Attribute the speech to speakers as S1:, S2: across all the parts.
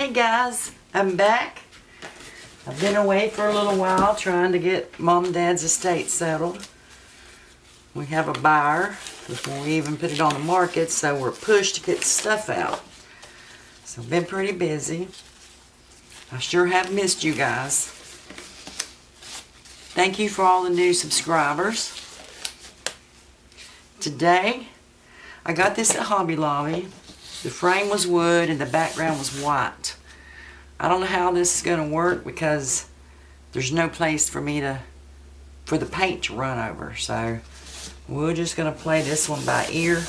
S1: Hey guys, I'm back. I've been away for a little while trying to get Mom and Dad's estate settled. We have a buyer before we even put it on the market, so we're pushed to get stuff out. So I've been pretty busy. I sure have missed you guys. Thank you for all the new subscribers. Today, I got this at Hobby Lobby. The frame was wood and the background was white. I don't know how this is going to work because there's no place for the paint to run over. So we're just going to play this one by ear.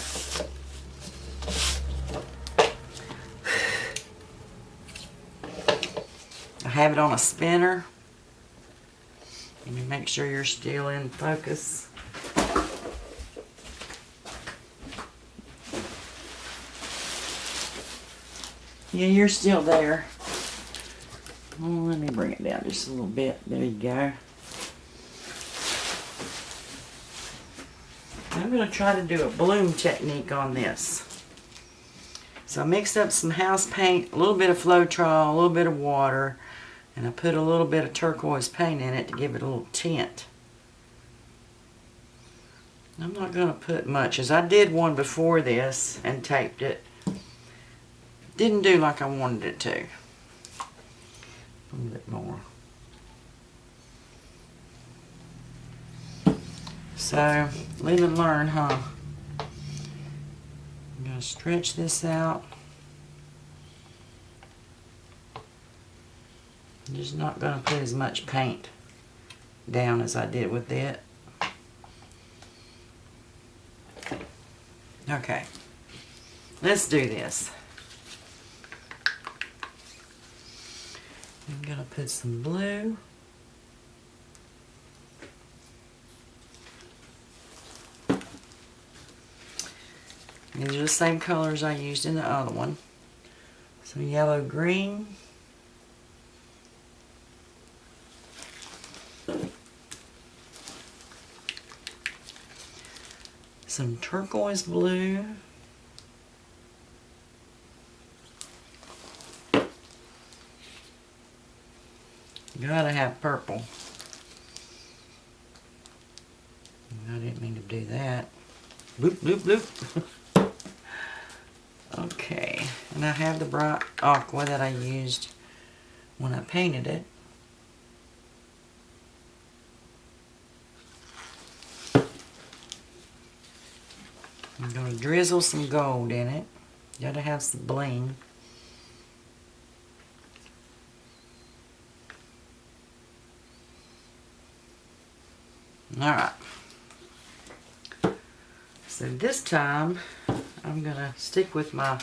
S1: I have it on a spinner. Let me make sure you're still in focus. Yeah, you're still there. Oh, let me bring it down just a little bit. There you go. I'm going to try to do a bloom technique on this. So I mixed up some house paint, a little bit of Floetrol, a little bit of water, and I put a little bit of turquoise paint in it to give it a little tint. I'm not going to put much, as I did one before this and taped it. Didn't do like I wanted it to. A little bit more. So, live and learn, huh? I'm going to stretch this out. I'm just not going to put as much paint down as I did with it. Okay, let's do this. I'm going to put some blue. These are the same colors I used in the other one. Some yellow green. Some turquoise blue. Gotta have purple. I didn't mean to do that. Bloop, bloop, bloop. Okay, and I have the bright aqua that I used when I painted it. I'm going to drizzle some gold in it. Gotta have some bling. Alright. So this time, I'm going to stick with my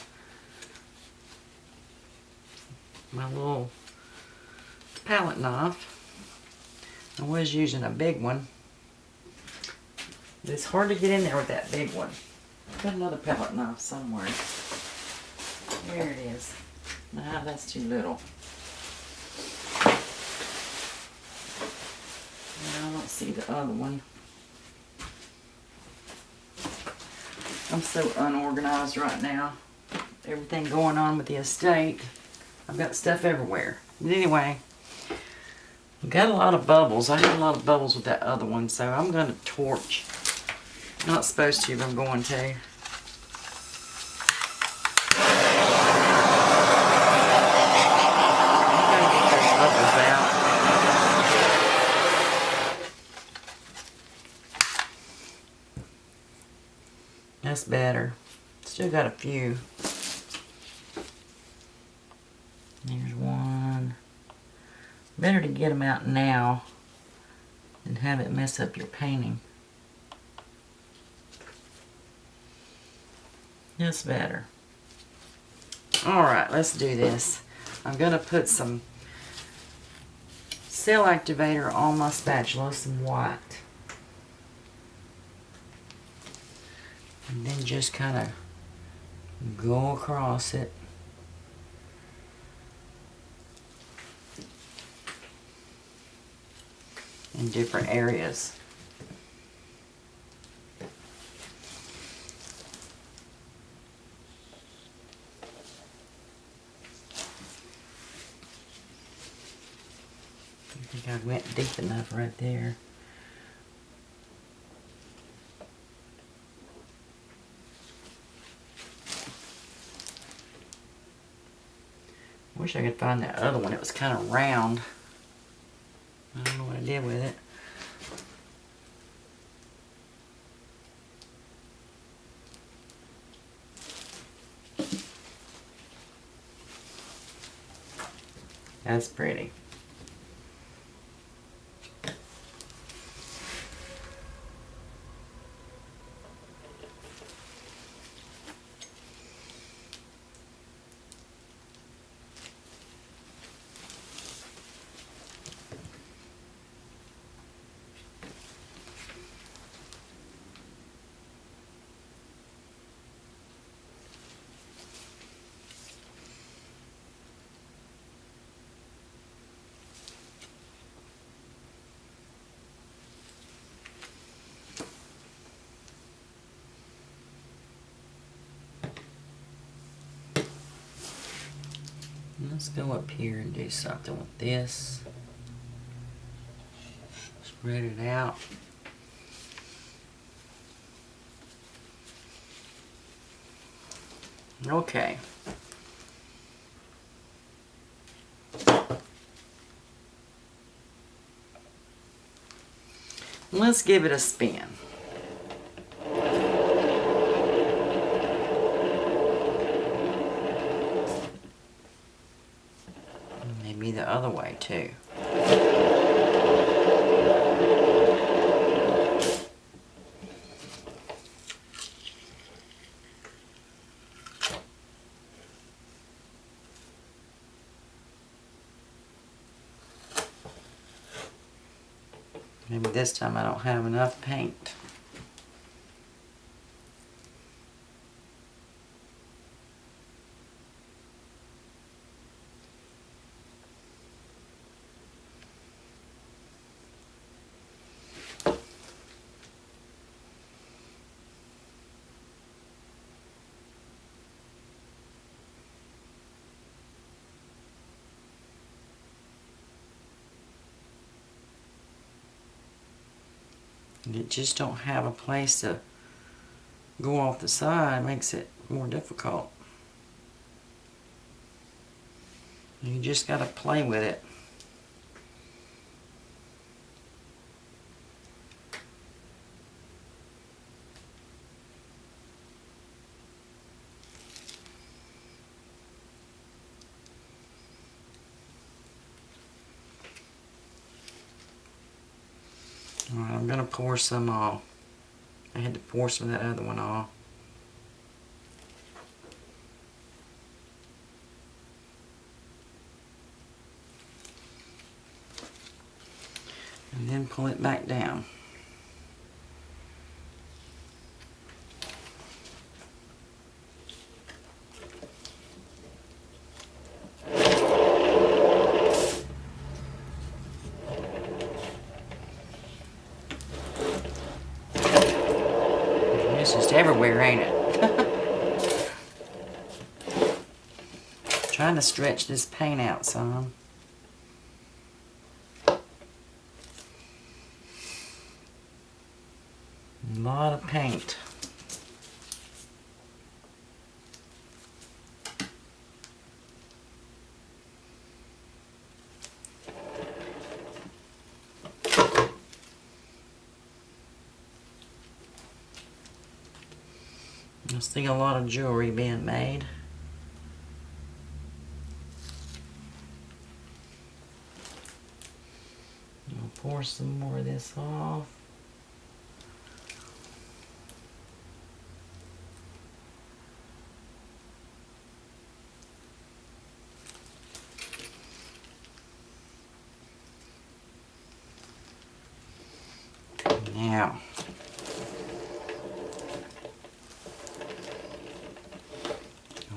S1: little palette knife. I was using a big one. But it's hard to get in there with that big one. Got another palette knife somewhere. There it is. Nah, that's too little. I don't see the other one. I'm so unorganized right now. Everything going on with the estate. I've got stuff everywhere. But anyway, I've got a lot of bubbles. I had a lot of bubbles with that other one, so I'm going to torch. Not supposed to, but I'm going to. That's better. Still got a few. There's one. Better to get them out now than have it mess up your painting. That's better. Alright, let's do this. I'm going to put some cell activator on my spatula, some white. And then just kind of go across it. In different areas. think I went deep enough right there. Wish I could find that other one. It was kind of round. I don't know what I did with it. That's pretty. Let's go up here and do something with this. Spread it out. Okay. Let's give it a spin. Maybe the other way too. Maybe this time I don't have enough paint. You just don't have a place to go off the side. Makes it more difficult. You just got to play with it. Alright, I'm going to pour some off. I had to pour some of that other one off. And then pull it back down. It's just everywhere, ain't it? Trying to stretch this paint out some. A lot of paint. I see a lot of jewelry being made. I'll pour some more of this off. Now,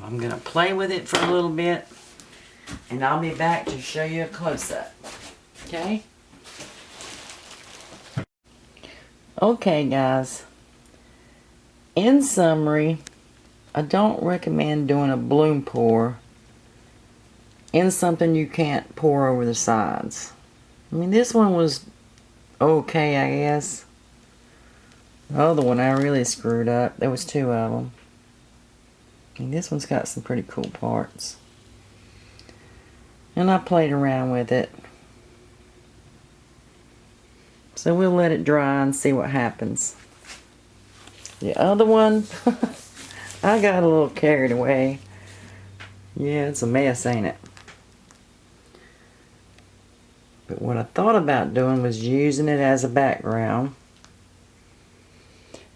S1: I'm going to play with it for a little bit, and I'll be back to show you a close-up. Okay? Okay, guys. In summary, I don't recommend doing a bloom pour in something you can't pour over the sides. mean, this one was okay, I guess. The other one I really screwed up. There was two of them. I mean, this one's got some pretty cool parts. And I played around with it. So we'll let it dry and see what happens. The other one, I got a little carried away. Yeah, it's a mess, ain't it? But what I thought about doing was using it as a background.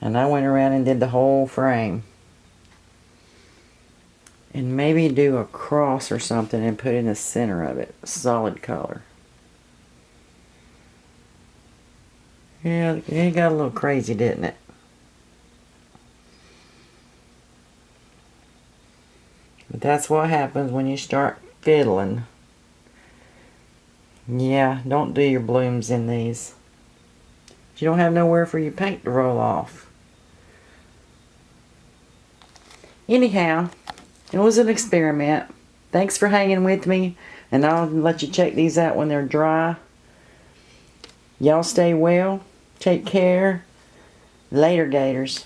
S1: And I went around and did the whole frame. And maybe do a cross or something and put in the center of it. Solid color. Yeah, it got a little crazy, didn't it? But that's what happens when you start fiddling. Yeah, don't do your blooms in these. You don't have nowhere for your paint to roll off. Anyhow, it was an experiment. Thanks for hanging with me, and I'll let you check these out when they're dry. Y'all stay well. Take care. Later, Gators.